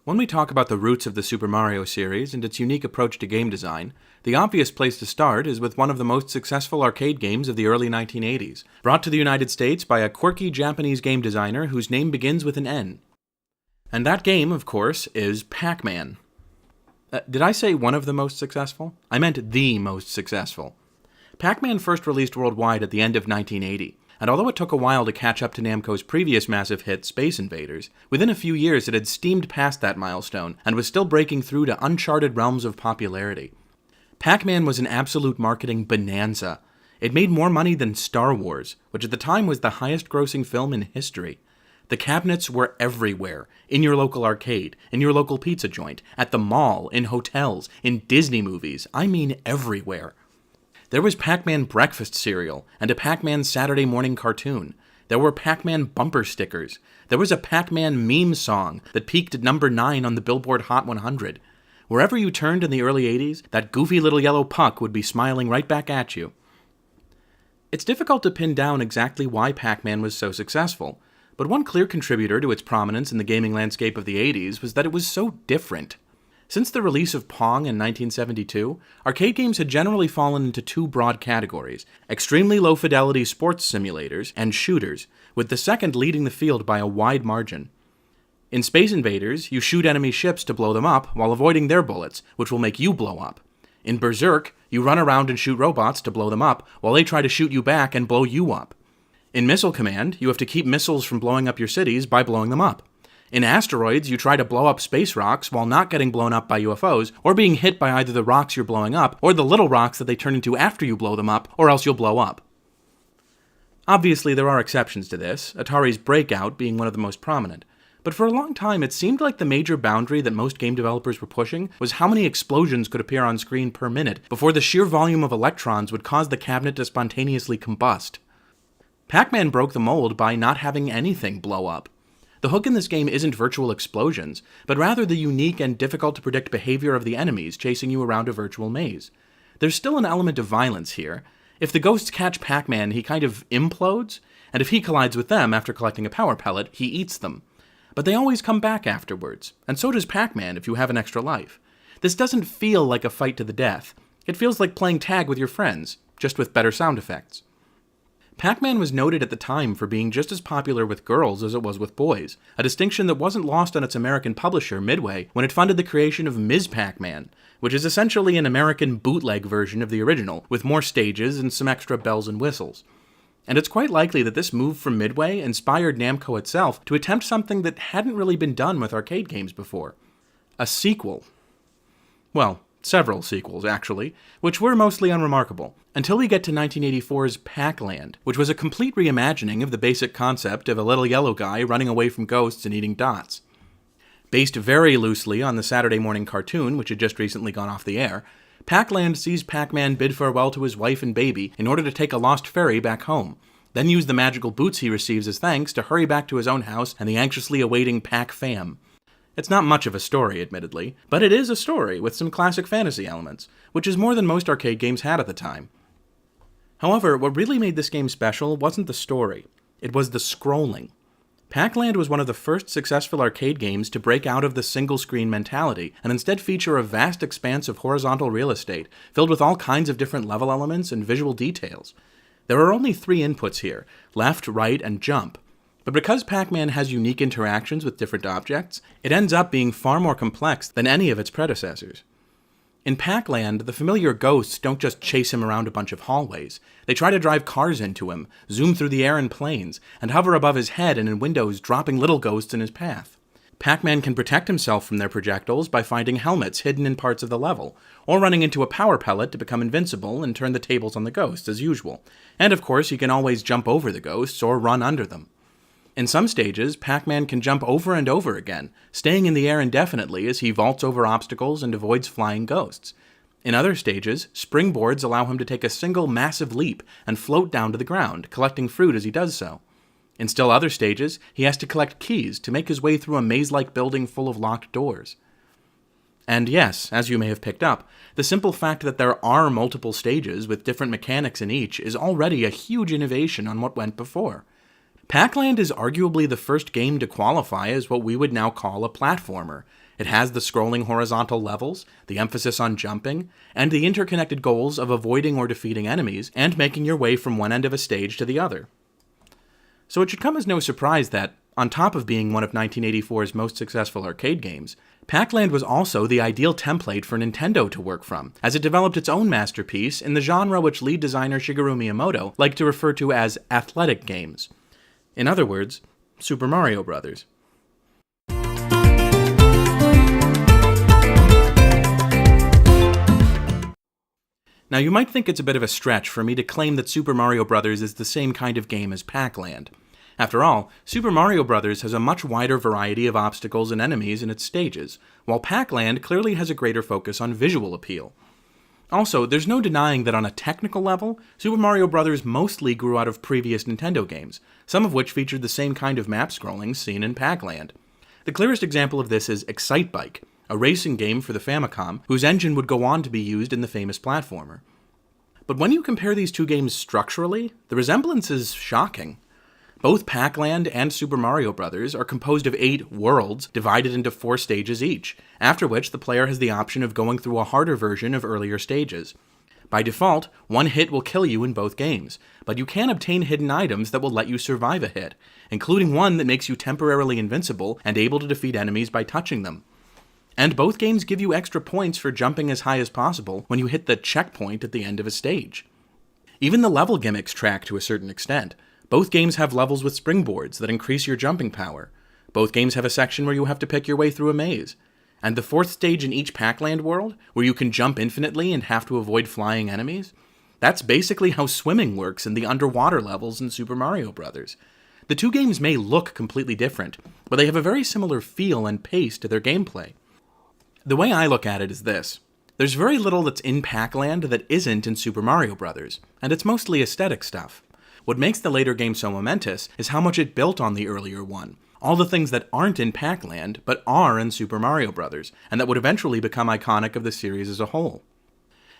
When we talk about the roots of the Super Mario series and its unique approach to game design, the obvious place to start is with one of the most successful arcade games of the early 1980s, brought to the United States by a quirky Japanese game designer whose name begins with an N. And that game, of course, is Pac-Man. Did I say one of the most successful? I meant the most successful. Pac-Man first released worldwide at the end of 1980. And although it took a while to catch up to Namco's previous massive hit, Space Invaders, within a few years it had steamed past that milestone and was still breaking through to uncharted realms of popularity. Pac-Man was an absolute marketing bonanza. It made more money than Star Wars, which at the time was the highest-grossing film in history. The cabinets were everywhere, in your local arcade, in your local pizza joint, at the mall, in hotels, in Disney movies, I mean everywhere. There was Pac-Man breakfast cereal, and a Pac-Man Saturday morning cartoon. There were Pac-Man bumper stickers. There was a Pac-Man meme song that peaked at number 9 on the Billboard Hot 100. Wherever you turned in the early 80s, that goofy little yellow puck would be smiling right back at you. It's difficult to pin down exactly why Pac-Man was so successful, but one clear contributor to its prominence in the gaming landscape of the 80s was that it was so different. Since the release of Pong in 1972, arcade games had generally fallen into two broad categories: extremely low-fidelity sports simulators and shooters, with the second leading the field by a wide margin. In Space Invaders, you shoot enemy ships to blow them up while avoiding their bullets, which will make you blow up. In Berserk, you run around and shoot robots to blow them up while they try to shoot you back and blow you up. In Missile Command, you have to keep missiles from blowing up your cities by blowing them up. In Asteroids, you try to blow up space rocks while not getting blown up by UFOs, or being hit by either the rocks you're blowing up, or the little rocks that they turn into after you blow them up, or else you'll blow up. Obviously, there are exceptions to this, Atari's Breakout being one of the most prominent. But for a long time, it seemed like the major boundary that most game developers were pushing was how many explosions could appear on screen per minute before the sheer volume of electrons would cause the cabinet to spontaneously combust. Pac-Man broke the mold by not having anything blow up. The hook in this game isn't virtual explosions, but rather the unique and difficult-to-predict behavior of the enemies chasing you around a virtual maze. There's still an element of violence here. If the ghosts catch Pac-Man, he kind of implodes, and if he collides with them after collecting a power pellet, he eats them. But they always come back afterwards, and so does Pac-Man if you have an extra life. This doesn't feel like a fight to the death. It feels like playing tag with your friends, just with better sound effects. Pac-Man was noted at the time for being just as popular with girls as it was with boys, a distinction that wasn't lost on its American publisher, Midway, when it funded the creation of Ms. Pac-Man, which is essentially an American bootleg version of the original, with more stages and some extra bells and whistles. And it's quite likely that this move from Midway inspired Namco itself to attempt something that hadn't really been done with arcade games before. A sequel. Well, several sequels, actually, which were mostly unremarkable, until we get to 1984's Pac-Land, which was a complete reimagining of the basic concept of a little yellow guy running away from ghosts and eating dots. Based very loosely on the Saturday morning cartoon, which had just recently gone off the air, Pac-Land sees Pac-Man bid farewell to his wife and baby in order to take a lost ferry back home, then use the magical boots he receives as thanks to hurry back to his own house and the anxiously awaiting Pac-Fam. It's not much of a story, admittedly, but it is a story with some classic fantasy elements, which is more than most arcade games had at the time. However, what really made this game special wasn't the story, it was the scrolling. Pac-Land was one of the first successful arcade games to break out of the single-screen mentality and instead feature a vast expanse of horizontal real estate, filled with all kinds of different level elements and visual details. There are only 3 inputs here, left, right, and jump. But because Pac-Man has unique interactions with different objects, it ends up being far more complex than any of its predecessors. In Pac-Land, the familiar ghosts don't just chase him around a bunch of hallways. They try to drive cars into him, zoom through the air in planes, and hover above his head and in windows, dropping little ghosts in his path. Pac-Man can protect himself from their projectiles by finding helmets hidden in parts of the level, or running into a power pellet to become invincible and turn the tables on the ghosts as usual. And of course, he can always jump over the ghosts or run under them. In some stages, Pac-Man can jump over and over again, staying in the air indefinitely as he vaults over obstacles and avoids flying ghosts. In other stages, springboards allow him to take a single massive leap and float down to the ground, collecting fruit as he does so. In still other stages, he has to collect keys to make his way through a maze-like building full of locked doors. And yes, as you may have picked up, the simple fact that there are multiple stages with different mechanics in each is already a huge innovation on what went before. Pac-Land is arguably the first game to qualify as what we would now call a platformer. It has the scrolling horizontal levels, the emphasis on jumping, and the interconnected goals of avoiding or defeating enemies and making your way from one end of a stage to the other. So it should come as no surprise that, on top of being one of 1984's most successful arcade games, Pac-Land was also the ideal template for Nintendo to work from, as it developed its own masterpiece in the genre which lead designer Shigeru Miyamoto liked to refer to as athletic games. In other words, Super Mario Bros. Now you might think it's a bit of a stretch for me to claim that Super Mario Bros. Is the same kind of game as Pac-Land. After all, Super Mario Bros. Has a much wider variety of obstacles and enemies in its stages, while Pac-Land clearly has a greater focus on visual appeal. Also, there's no denying that on a technical level, Super Mario Bros. Mostly grew out of previous Nintendo games, some of which featured the same kind of map scrolling seen in Pac-Land. The clearest example of this is Excitebike, a racing game for the Famicom, whose engine would go on to be used in the famous platformer. But when you compare these two games structurally, the resemblance is shocking. Both Pac-Land and Super Mario Bros. Are composed of 8 worlds divided into 4 stages each, after which the player has the option of going through a harder version of earlier stages. By default, one hit will kill you in both games, but you can obtain hidden items that will let you survive a hit, including one that makes you temporarily invincible and able to defeat enemies by touching them. And both games give you extra points for jumping as high as possible when you hit the checkpoint at the end of a stage. Even the level gimmicks track to a certain extent. Both games have levels with springboards that increase your jumping power. Both games have a section where you have to pick your way through a maze. And the 4th stage in each Pac-Land world, where you can jump infinitely and have to avoid flying enemies, that's basically how swimming works in the underwater levels in Super Mario Bros. The two games may look completely different, but they have a very similar feel and pace to their gameplay. The way I look at it is this. There's very little that's in Pac-Land that isn't in Super Mario Bros., and it's mostly aesthetic stuff. What makes the later game so momentous is how much it built on the earlier one. All the things that aren't in Pac-Land, but are in Super Mario Bros., and that would eventually become iconic of the series as a whole.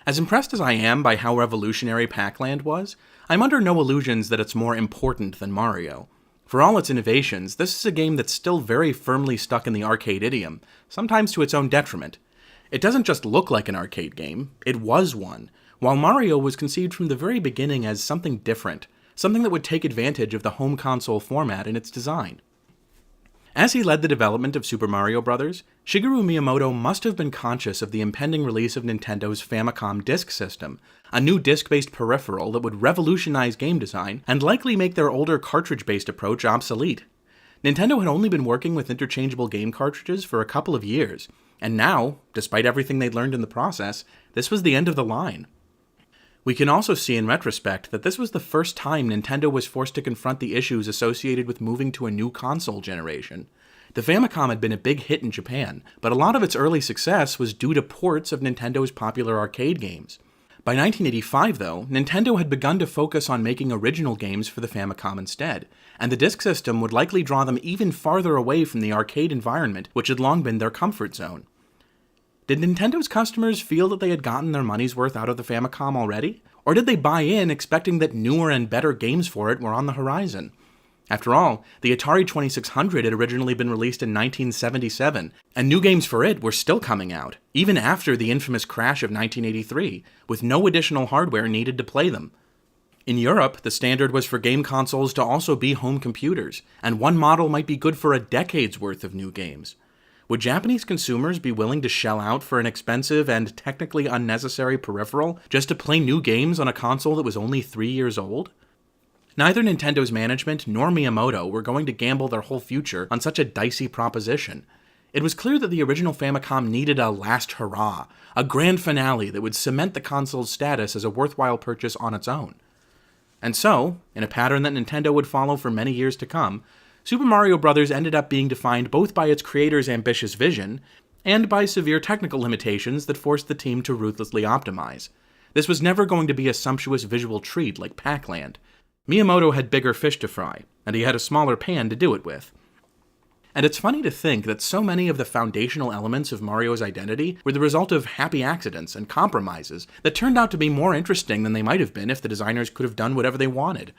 As impressed as I am by how revolutionary Pac-Land was, I'm under no illusions that it's more important than Mario. For all its innovations, this is a game that's still very firmly stuck in the arcade idiom, sometimes to its own detriment. It doesn't just look like an arcade game, it was one, while Mario was conceived from the very beginning as something different, something that would take advantage of the home console format in its design. As he led the development of Super Mario Bros., Shigeru Miyamoto must have been conscious of the impending release of Nintendo's Famicom Disk System, a new disc-based peripheral that would revolutionize game design and likely make their older cartridge-based approach obsolete. Nintendo had only been working with interchangeable game cartridges for a couple of years, and now, despite everything they'd learned in the process, this was the end of the line. We can also see in retrospect that this was the first time Nintendo was forced to confront the issues associated with moving to a new console generation. The Famicom had been a big hit in Japan, but a lot of its early success was due to ports of Nintendo's popular arcade games. By 1985, though, Nintendo had begun to focus on making original games for the Famicom instead, and the disk system would likely draw them even farther away from the arcade environment, which had long been their comfort zone. Did Nintendo's customers feel that they had gotten their money's worth out of the Famicom already? Or did they buy in expecting that newer and better games for it were on the horizon? After all, the Atari 2600 had originally been released in 1977, and new games for it were still coming out, even after the infamous crash of 1983, with no additional hardware needed to play them. In Europe, the standard was for game consoles to also be home computers, and one model might be good for a decade's worth of new games. Would Japanese consumers be willing to shell out for an expensive and technically unnecessary peripheral just to play new games on a console that was only 3 years old? Neither Nintendo's management nor Miyamoto were going to gamble their whole future on such a dicey proposition. It was clear that the original Famicom needed a last hurrah, a grand finale that would cement the console's status as a worthwhile purchase on its own. And so, in a pattern that Nintendo would follow for many years to come, Super Mario Bros. Ended up being defined both by its creator's ambitious vision and by severe technical limitations that forced the team to ruthlessly optimize. This was never going to be a sumptuous visual treat like Pac-Land. Miyamoto had bigger fish to fry, and he had a smaller pan to do it with. And it's funny to think that so many of the foundational elements of Mario's identity were the result of happy accidents and compromises that turned out to be more interesting than they might have been if the designers could have done whatever they wanted.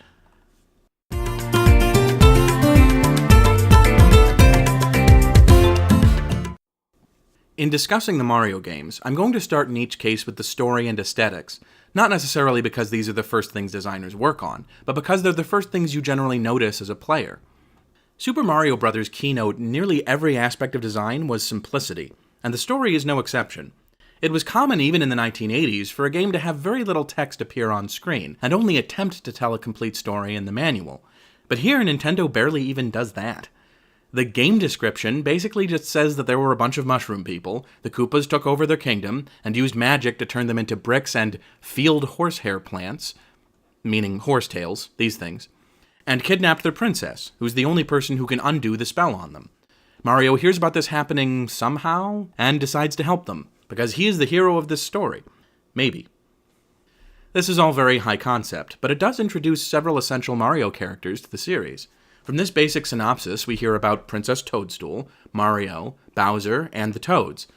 In discussing the Mario games, I'm going to start in each case with the story and aesthetics, not necessarily because these are the first things designers work on, but because they're the first things you generally notice as a player. Super Mario Bros.' keynote in nearly every aspect of design was simplicity, and the story is no exception. It was common even in the 1980s for a game to have very little text appear on screen, and only attempt to tell a complete story in the manual. But here, Nintendo barely even does that. The game description basically just says that there were a bunch of mushroom people, the Koopas took over their kingdom, and used magic to turn them into bricks and field horsehair plants, meaning horsetails, these things, and kidnapped their princess, who's the only person who can undo the spell on them. Mario hears about this happening somehow, and decides to help them, because he is the hero of this story. Maybe. This is all very high concept, but it does introduce several essential Mario characters to the series. From this basic synopsis, we hear about Princess Toadstool, Mario, Bowser, and the Toads,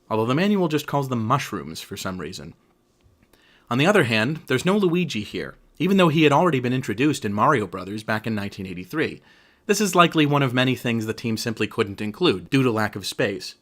although the manual just calls them mushrooms for some reason. On the other hand, there's no Luigi here, even though he had already been introduced in Mario Bros. Back in 1983. This is likely one of many things the team simply couldn't include, due to lack of space.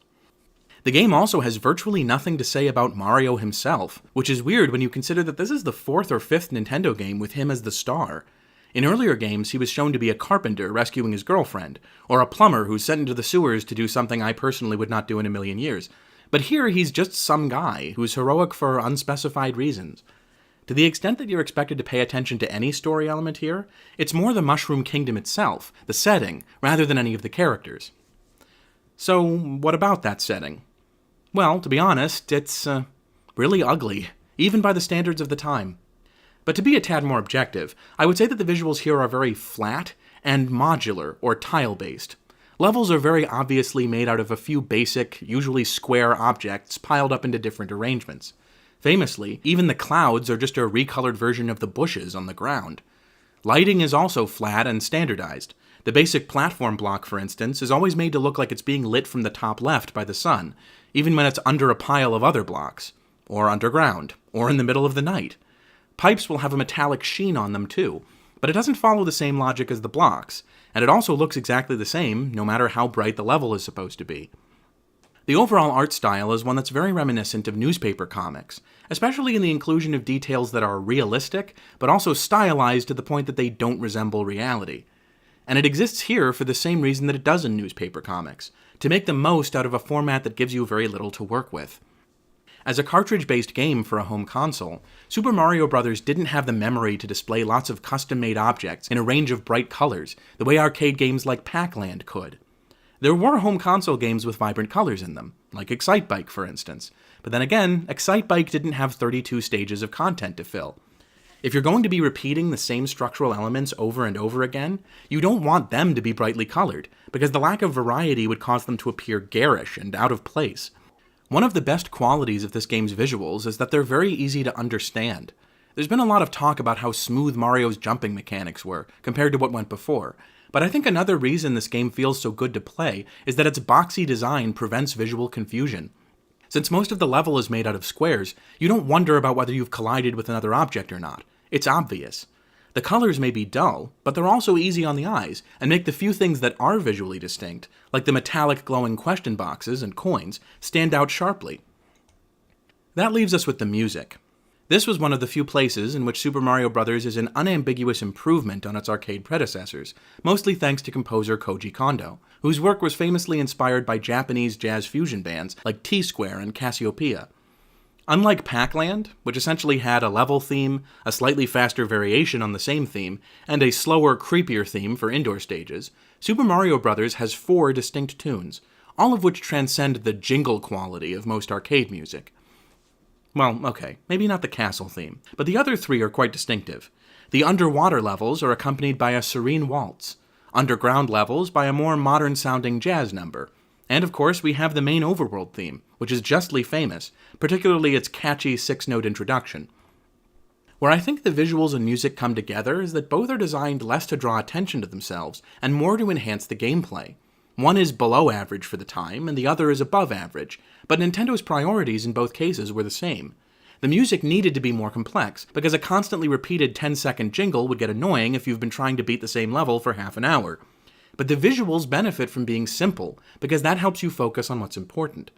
The game also has virtually nothing to say about Mario himself, which is weird when you consider that this is the 4th or 5th Nintendo game with him as the star. In earlier games, he was shown to be a carpenter rescuing his girlfriend, or a plumber who's sent into the sewers to do something I personally would not do in a million years. But here he's just some guy who's heroic for unspecified reasons. To the extent that you're expected to pay attention to any story element here, it's more the Mushroom Kingdom itself, the setting, rather than any of the characters. So, what about that setting? Well, to be honest, it's really ugly, even by the standards of the time. But to be a tad more objective, I would say that the visuals here are very flat and modular, or tile-based. Levels are very obviously made out of a few basic, usually square objects piled up into different arrangements. Famously, even the clouds are just a recolored version of the bushes on the ground. Lighting is also flat and standardized. The basic platform block, for instance, is always made to look like it's being lit from the top left by the sun, even when it's under a pile of other blocks, or underground, or in the middle of the night. Pipes will have a metallic sheen on them too, but it doesn't follow the same logic as the blocks, and it also looks exactly the same no matter how bright the level is supposed to be. The overall art style is one that's very reminiscent of newspaper comics, especially in the inclusion of details that are realistic, but also stylized to the point that they don't resemble reality. And it exists here for the same reason that it does in newspaper comics, to make the most out of a format that gives you very little to work with. As a cartridge-based game for a home console, Super Mario Bros. Didn't have the memory to display lots of custom-made objects in a range of bright colors, the way arcade games like Pac-Land could. There were home console games with vibrant colors in them, like Excitebike, for instance. But then again, Excitebike didn't have 32 stages of content to fill. If you're going to be repeating the same structural elements over and over again, you don't want them to be brightly colored, because the lack of variety would cause them to appear garish and out of place. One of the best qualities of this game's visuals is that they're very easy to understand. There's been a lot of talk about how smooth Mario's jumping mechanics were, compared to what went before. But I think another reason this game feels so good to play is that its boxy design prevents visual confusion. Since most of the level is made out of squares, you don't wonder about whether you've collided with another object or not. It's obvious. The colors may be dull, but they're also easy on the eyes, and make the few things that are visually distinct, like the metallic glowing question boxes and coins, stand out sharply. That leaves us with the music. This was one of the few places in which Super Mario Bros. Is an unambiguous improvement on its arcade predecessors, mostly thanks to composer Koji Kondo, whose work was famously inspired by Japanese jazz fusion bands like T-Square and Cassiopeia. Unlike Pac-Land, which essentially had a level theme, a slightly faster variation on the same theme, and a slower, creepier theme for indoor stages, Super Mario Bros. Has 4 distinct tunes, all of which transcend the jingle quality of most arcade music. Well, okay, maybe not the castle theme, but the other 3 are quite distinctive. The underwater levels are accompanied by a serene waltz, underground levels by a more modern-sounding jazz number, and of course we have the main overworld theme, which is justly famous, particularly its catchy 6-note introduction. Where I think the visuals and music come together is that both are designed less to draw attention to themselves and more to enhance the gameplay. One is below average for the time, and the other is above average, but Nintendo's priorities in both cases were the same. The music needed to be more complex, because a constantly repeated 10-second jingle would get annoying if you've been trying to beat the same level for half an hour. But the visuals benefit from being simple, because that helps you focus on what's important.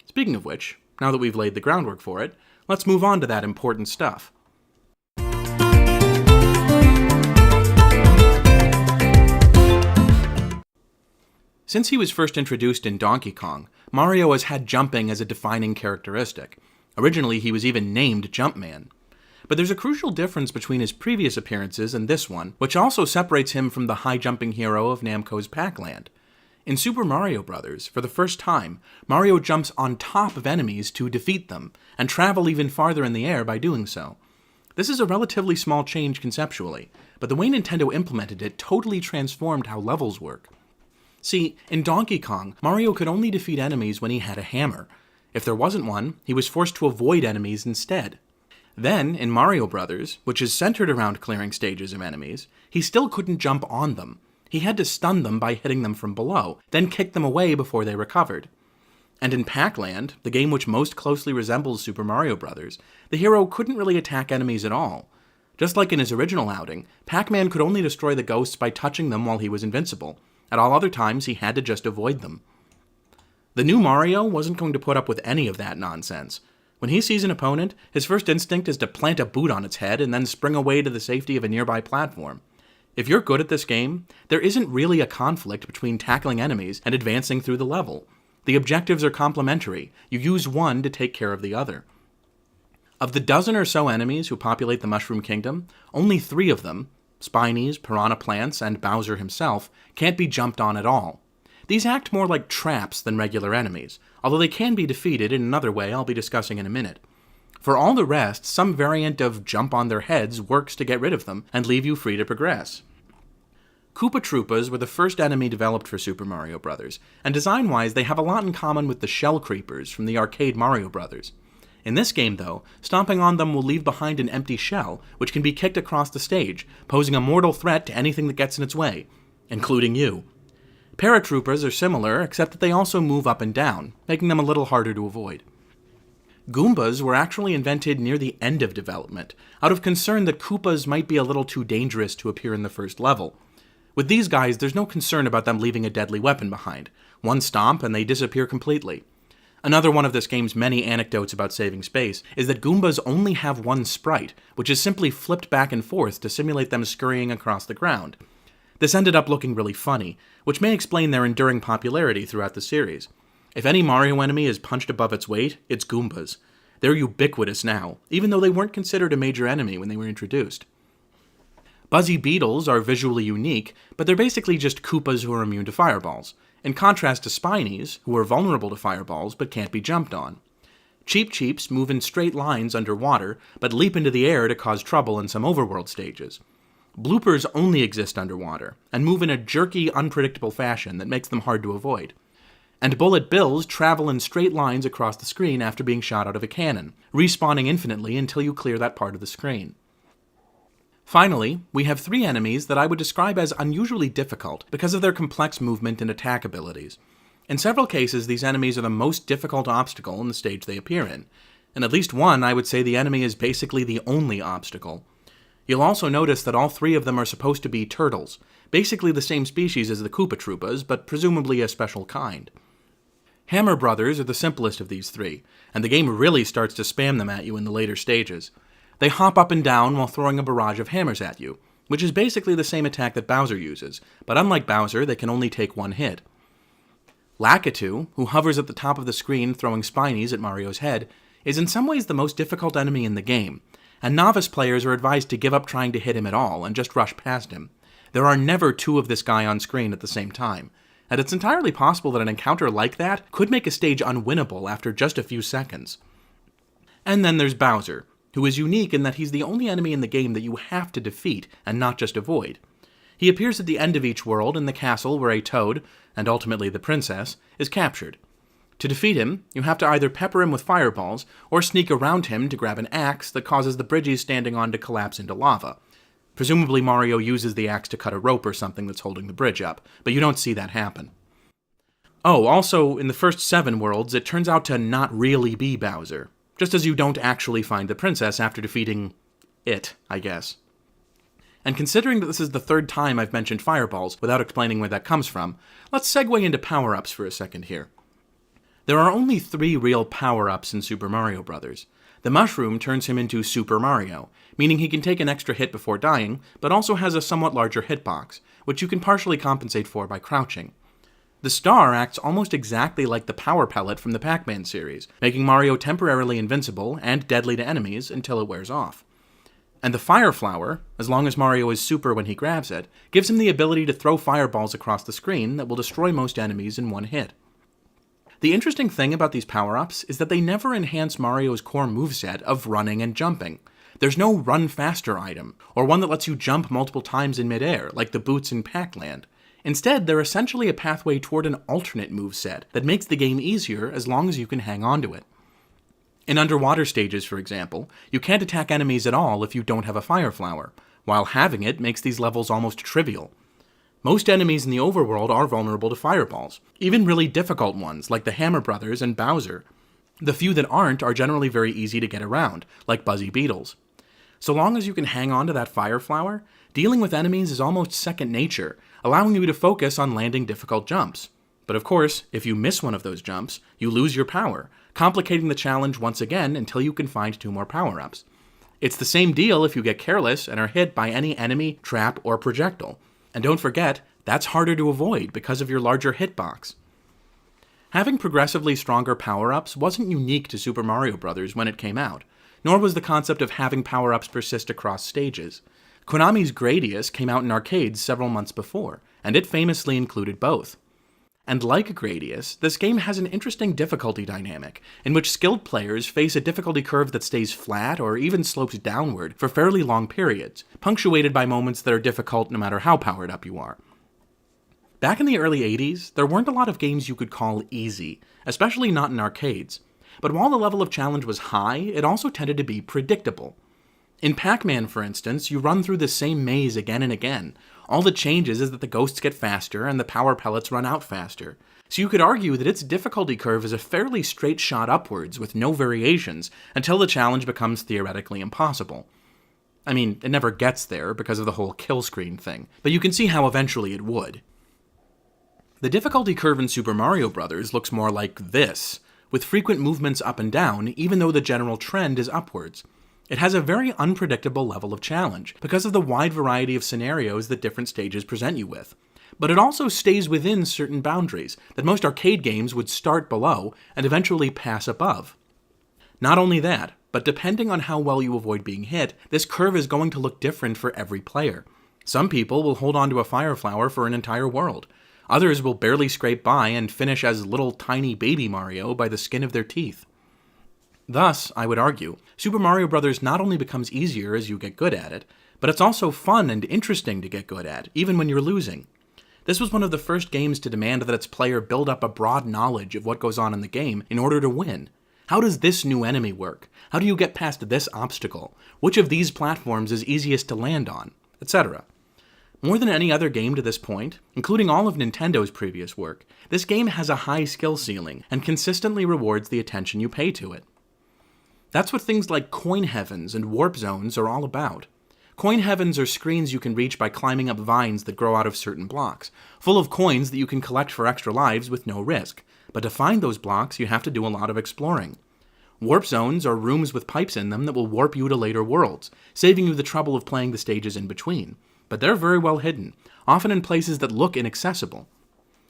Speaking of which, now that we've laid the groundwork for it, let's move on to that important stuff. Since he was first introduced in Donkey Kong, Mario has had jumping as a defining characteristic. Originally, he was even named Jumpman. But there's a crucial difference between his previous appearances and this one, which also separates him from the high-jumping hero of Namco's Pac-Land. In Super Mario Bros., for the first time, Mario jumps on top of enemies to defeat them, and travel even farther in the air by doing so. This is a relatively small change conceptually, but the way Nintendo implemented it totally transformed how levels work. See, in Donkey Kong, Mario could only defeat enemies when he had a hammer. If there wasn't one, he was forced to avoid enemies instead. Then, in Mario Bros., which is centered around clearing stages of enemies, he still couldn't jump on them. He had to stun them by hitting them from below, then kick them away before they recovered. And in Pac-Land, the game which most closely resembles Super Mario Bros., the hero couldn't really attack enemies at all. Just like in his original outing, Pac-Man could only destroy the ghosts by touching them while he was invincible. At all other times, he had to just avoid them. The new Mario wasn't going to put up with any of that nonsense. When he sees an opponent, his first instinct is to plant a boot on its head and then spring away to the safety of a nearby platform. If you're good at this game, there isn't really a conflict between tackling enemies and advancing through the level. The objectives are complementary. You use one to take care of the other. Of the dozen or so enemies who populate the Mushroom Kingdom, only 3 of them, Spinies, Piranha Plants, and Bowser himself, can't be jumped on at all. These act more like traps than regular enemies, although they can be defeated in another way I'll be discussing in a minute. For all the rest, some variant of jump on their heads works to get rid of them and leave you free to progress. Koopa Troopas were the first enemy developed for Super Mario Bros., and design-wise they have a lot in common with the Shell Creepers from the arcade Mario Bros. In this game, though, stomping on them will leave behind an empty shell, which can be kicked across the stage, posing a mortal threat to anything that gets in its way, including you. Paratroopers are similar, except that they also move up and down, making them a little harder to avoid. Goombas were actually invented near the end of development, out of concern that Koopas might be a little too dangerous to appear in the first level. With these guys, there's no concern about them leaving a deadly weapon behind. One stomp and they disappear completely. Another one of this game's many anecdotes about saving space is that Goombas only have one sprite, which is simply flipped back and forth to simulate them scurrying across the ground. This ended up looking really funny, which may explain their enduring popularity throughout the series. If any Mario enemy is punched above its weight, it's Goombas. They're ubiquitous now, even though they weren't considered a major enemy when they were introduced. Buzzy Beetles are visually unique, but they're basically just Koopas who are immune to fireballs, in contrast to Spinies, who are vulnerable to fireballs but can't be jumped on. Cheep Cheeps move in straight lines underwater, but leap into the air to cause trouble in some overworld stages. Bloopers only exist underwater, and move in a jerky, unpredictable fashion that makes them hard to avoid. And Bullet Bills travel in straight lines across the screen after being shot out of a cannon, respawning infinitely until you clear that part of the screen. Finally, we have 3 enemies that I would describe as unusually difficult because of their complex movement and attack abilities. In several cases, these enemies are the most difficult obstacle in the stage they appear in. In at least one, I would say the enemy is basically the only obstacle. You'll also notice that all 3 of them are supposed to be turtles, basically the same species as the Koopa Troopas, but presumably a special kind. Hammer Brothers are the simplest of these 3, and the game really starts to spam them at you in the later stages. They hop up and down while throwing a barrage of hammers at you, which is basically the same attack that Bowser uses, but unlike Bowser, they can only take 1 hit. Lakitu, who hovers at the top of the screen throwing Spinies at Mario's head, is in some ways the most difficult enemy in the game, and novice players are advised to give up trying to hit him at all and just rush past him. There are never 2 of this guy on screen at the same time, and it's entirely possible that an encounter like that could make a stage unwinnable after just a few seconds. And then there's Bowser, who is unique in that he's the only enemy in the game that you have to defeat and not just avoid. He appears at the end of each world in the castle where a Toad, and ultimately the princess, is captured. To defeat him, you have to either pepper him with fireballs, or sneak around him to grab an axe that causes the bridge he's standing on to collapse into lava. Presumably Mario uses the axe to cut a rope or something that's holding the bridge up, but you don't see that happen. Oh, also, in the first 7 worlds, it turns out to not really be Bowser. Just as you don't actually find the princess after defeating it, I guess. And considering that this is the 3rd time I've mentioned fireballs without explaining where that comes from, let's segue into power-ups for a second here. There are only 3 real power-ups in Super Mario Bros. The mushroom turns him into Super Mario, meaning he can take an extra hit before dying, but also has a somewhat larger hitbox, which you can partially compensate for by crouching. The star acts almost exactly like the power pellet from the Pac-Man series, making Mario temporarily invincible and deadly to enemies until it wears off. And the fire flower, as long as Mario is super when he grabs it, gives him the ability to throw fireballs across the screen that will destroy most enemies in one hit. The interesting thing about these power-ups is that they never enhance Mario's core moveset of running and jumping. There's no run faster item, or one that lets you jump multiple times in midair, like the boots in Pac-Land. Instead, they're essentially a pathway toward an alternate moveset that makes the game easier as long as you can hang on to it. In underwater stages, for example, you can't attack enemies at all if you don't have a fire flower, while having it makes these levels almost trivial. Most enemies in the overworld are vulnerable to fireballs, even really difficult ones like the Hammer Brothers and Bowser. The few that aren't are generally very easy to get around, like Buzzy Beetles. So long as you can hang on to that fire flower, dealing with enemies is almost second nature, allowing you to focus on landing difficult jumps. But of course, if you miss one of those jumps, you lose your power, complicating the challenge once again until you can find 2 more power-ups. It's the same deal if you get careless and are hit by any enemy, trap, or projectile. And don't forget, that's harder to avoid because of your larger hitbox. Having progressively stronger power-ups wasn't unique to Super Mario Bros. When it came out, nor was the concept of having power-ups persist across stages. Konami's Gradius came out in arcades several months before, and it famously included both. And like Gradius, this game has an interesting difficulty dynamic, in which skilled players face a difficulty curve that stays flat or even slopes downward for fairly long periods, punctuated by moments that are difficult no matter how powered up you are. Back in the early 80s, there weren't a lot of games you could call easy, especially not in arcades. But while the level of challenge was high, it also tended to be predictable. In Pac-Man, for instance, you run through the same maze again and again. All that changes is that the ghosts get faster and the power pellets run out faster. So you could argue that its difficulty curve is a fairly straight shot upwards with no variations until the challenge becomes theoretically impossible. I mean, it never gets there because of the whole kill screen thing, but you can see how eventually it would. The difficulty curve in Super Mario Bros. Looks more like this, with frequent movements up and down even though the general trend is upwards. It has a very unpredictable level of challenge because of the wide variety of scenarios that different stages present you with. But it also stays within certain boundaries that most arcade games would start below and eventually pass above. Not only that, but depending on how well you avoid being hit, this curve is going to look different for every player. Some people will hold on to a fire flower for an entire world. Others will barely scrape by and finish as little tiny baby Mario by the skin of their teeth. Thus, I would argue, Super Mario Bros. Not only becomes easier as you get good at it, but it's also fun and interesting to get good at, even when you're losing. This was one of the first games to demand that its player build up a broad knowledge of what goes on in the game in order to win. How does this new enemy work? How do you get past this obstacle? Which of these platforms is easiest to land on? Etc. More than any other game to this point, including all of Nintendo's previous work, this game has a high skill ceiling and consistently rewards the attention you pay to it. That's what things like coin heavens and warp zones are all about. Coin heavens are screens you can reach by climbing up vines that grow out of certain blocks, full of coins that you can collect for extra lives with no risk. But to find those blocks, you have to do a lot of exploring. Warp zones are rooms with pipes in them that will warp you to later worlds, saving you the trouble of playing the stages in between. But they're very well hidden, often in places that look inaccessible.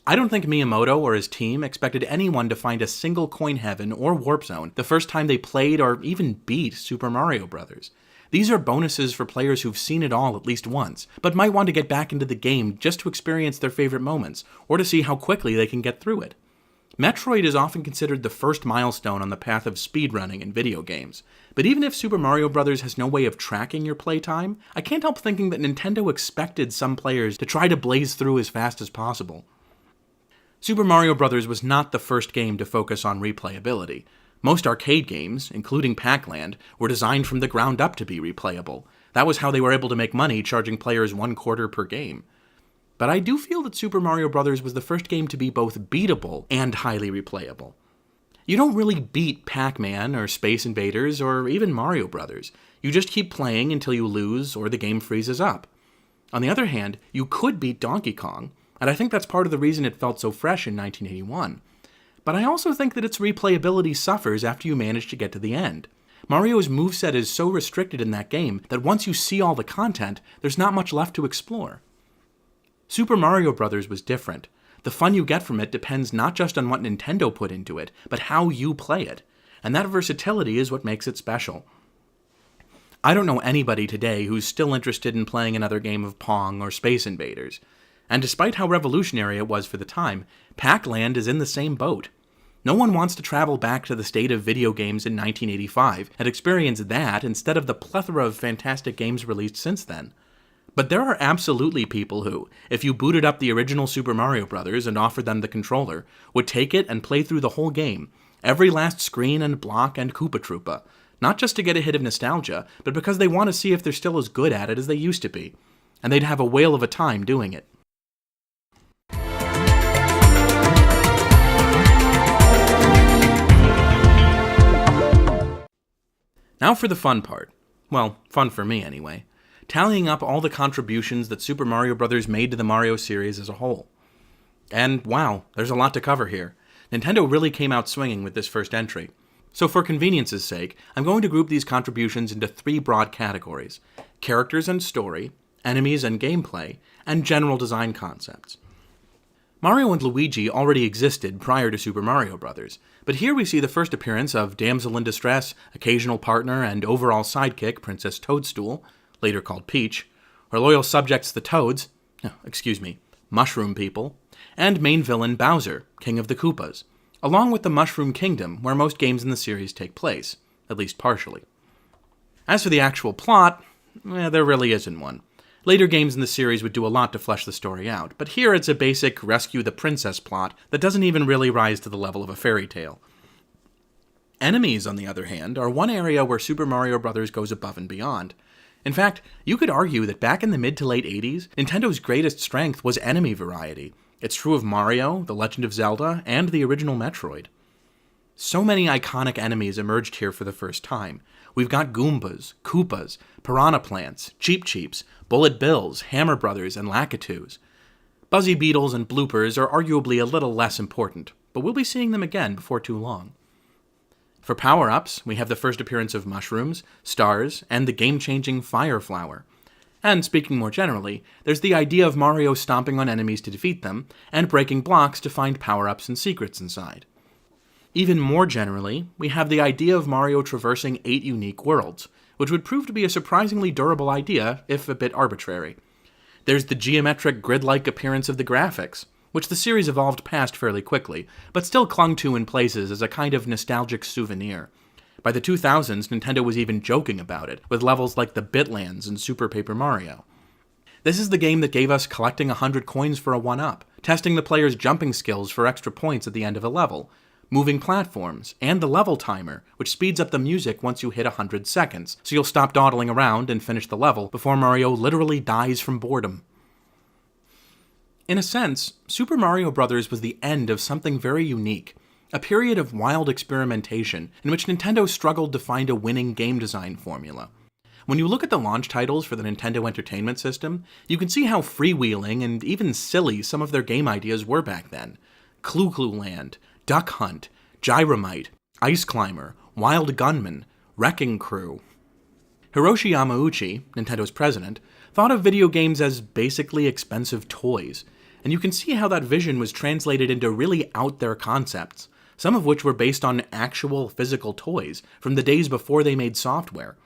I don't think Miyamoto or his team expected anyone to find a single coin heaven or warp zone the first time they played or even beat Super Mario Bros. These are bonuses for players who've seen it all at least once, but might want to get back into the game just to experience their favorite moments, or to see how quickly they can get through it. Metroid is often considered the first milestone on the path of speedrunning in video games, but even if Super Mario Bros. Has no way of tracking your playtime, I can't help thinking that Nintendo expected some players to try to blaze through as fast as possible. Super Mario Bros. Was not the first game to focus on replayability. Most arcade games, including Pac-Land, were designed from the ground up to be replayable. That was how they were able to make money, charging players $0.25 per game. But I do feel that Super Mario Bros. Was the first game to be both beatable and highly replayable. You don't really beat Pac-Man or Space Invaders or even Mario Bros. You just keep playing until you lose or the game freezes up. On the other hand, you could beat Donkey Kong, and I think that's part of the reason it felt so fresh in 1981. but I also think that its replayability suffers after you manage to get to the end. Mario's moveset is so restricted in that game that once you see all the content, there's not much left to explore. Super Mario Bros. Was different. The fun you get from it depends not just on what Nintendo put into it, but how you play it, and that versatility is what makes it special. I don't know anybody today who's still interested in playing another game of Pong or Space Invaders, and despite how revolutionary it was for the time, Pac-Land is in the same boat. No one wants to travel back to the state of video games in 1985 and experience that instead of the plethora of fantastic games released since then. But there are absolutely people who, if you booted up the original Super Mario Bros. And offered them the controller, would take it and play through the whole game, every last screen and block and Koopa Troopa, not just to get a hit of nostalgia, but because they want to see if they're still as good at it as they used to be. And they'd have a whale of a time doing it. Now for the fun part. Well, fun for me anyway. Tallying up all the contributions that Super Mario Bros. Made to the Mario series as a whole. And wow, there's a lot to cover here. Nintendo really came out swinging with this first entry. So for convenience's sake, I'm going to group these contributions into 3 broad categories: characters and story, enemies and gameplay, and general design concepts. Mario and Luigi already existed prior to Super Mario Bros., but here we see the first appearance of damsel in distress, occasional partner, and overall sidekick Princess Toadstool, later called Peach, her loyal subjects the Toads, Mushroom People, and main villain Bowser, King of the Koopas, along with the Mushroom Kingdom, where most games in the series take place, at least partially. As for the actual plot, there really isn't one. Later games in the series would do a lot to flesh the story out, but here it's a basic rescue the princess plot that doesn't even really rise to the level of a fairy tale. Enemies, on the other hand, are one area where Super Mario Bros. Goes above and beyond. In fact, you could argue that back in the mid to late 80s, Nintendo's greatest strength was enemy variety. It's true of Mario, The Legend of Zelda, and the original Metroid. So many iconic enemies emerged here for the first time. We've got Goombas, Koopas, Piranha Plants, Cheep Cheeps, Bullet Bills, Hammer Brothers, and Lakitus. Buzzy Beetles and Bloopers are arguably a little less important, but we'll be seeing them again before too long. For power-ups, we have the first appearance of mushrooms, stars, and the game-changing Fire Flower. And speaking more generally, there's the idea of Mario stomping on enemies to defeat them, and breaking blocks to find power-ups and secrets inside. Even more generally, we have the idea of Mario traversing 8 unique worlds, which would prove to be a surprisingly durable idea, if a bit arbitrary. There's the geometric grid-like appearance of the graphics, which the series evolved past fairly quickly, but still clung to in places as a kind of nostalgic souvenir. By the 2000s, Nintendo was even joking about it, with levels like the Bitlands and Super Paper Mario. This is the game that gave us collecting 100 coins for a 1-up, testing the player's jumping skills for extra points at the end of a level, moving platforms, and the level timer, which speeds up the music once you hit 100 seconds, so you'll stop dawdling around and finish the level before Mario literally dies from boredom. In a sense, Super Mario Bros. Was the end of something very unique, a period of wild experimentation in which Nintendo struggled to find a winning game design formula. When you look at the launch titles for the Nintendo Entertainment System, you can see how freewheeling and even silly some of their game ideas were back then. Clu Clu Land, Duck Hunt, Gyromite, Ice Climber, Wild Gunman, Wrecking Crew. Hiroshi Yamauchi, Nintendo's president, thought of video games as basically expensive toys, and you can see how that vision was translated into really out-there concepts, some of which were based on actual physical toys from the days before they made software.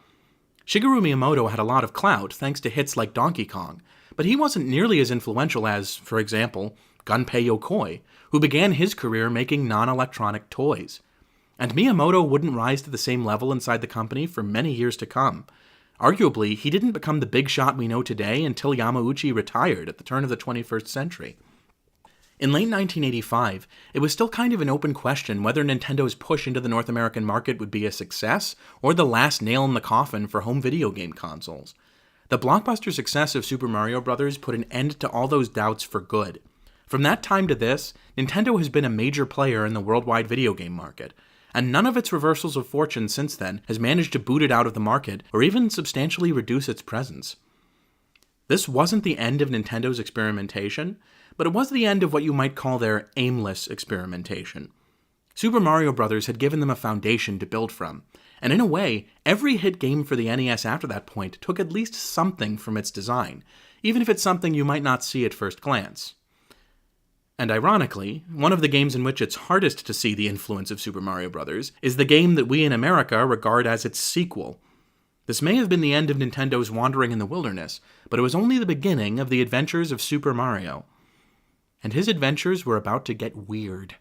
Shigeru Miyamoto had a lot of clout thanks to hits like Donkey Kong, but he wasn't nearly as influential as, for example, Gunpei Yokoi, who began his career making non-electronic toys. And Miyamoto wouldn't rise to the same level inside the company for many years to come. Arguably, he didn't become the big shot we know today until Yamauchi retired at the turn of the 21st century. In late 1985, it was still kind of an open question whether Nintendo's push into the North American market would be a success or the last nail in the coffin for home video game consoles. The blockbuster success of Super Mario Bros. Put an end to all those doubts for good. From that time to this, Nintendo has been a major player in the worldwide video game market, and none of its reversals of fortune since then has managed to boot it out of the market or even substantially reduce its presence. This wasn't the end of Nintendo's experimentation, but it was the end of what you might call their aimless experimentation. Super Mario Bros. Had given them a foundation to build from, and in a way, every hit game for the NES after that point took at least something from its design, even if it's something you might not see at first glance. And ironically, one of the games in which it's hardest to see the influence of Super Mario Bros. Is the game that we in America regard as its sequel. This may have been the end of Nintendo's wandering in the wilderness, but it was only the beginning of the adventures of Super Mario. And his adventures were about to get weird.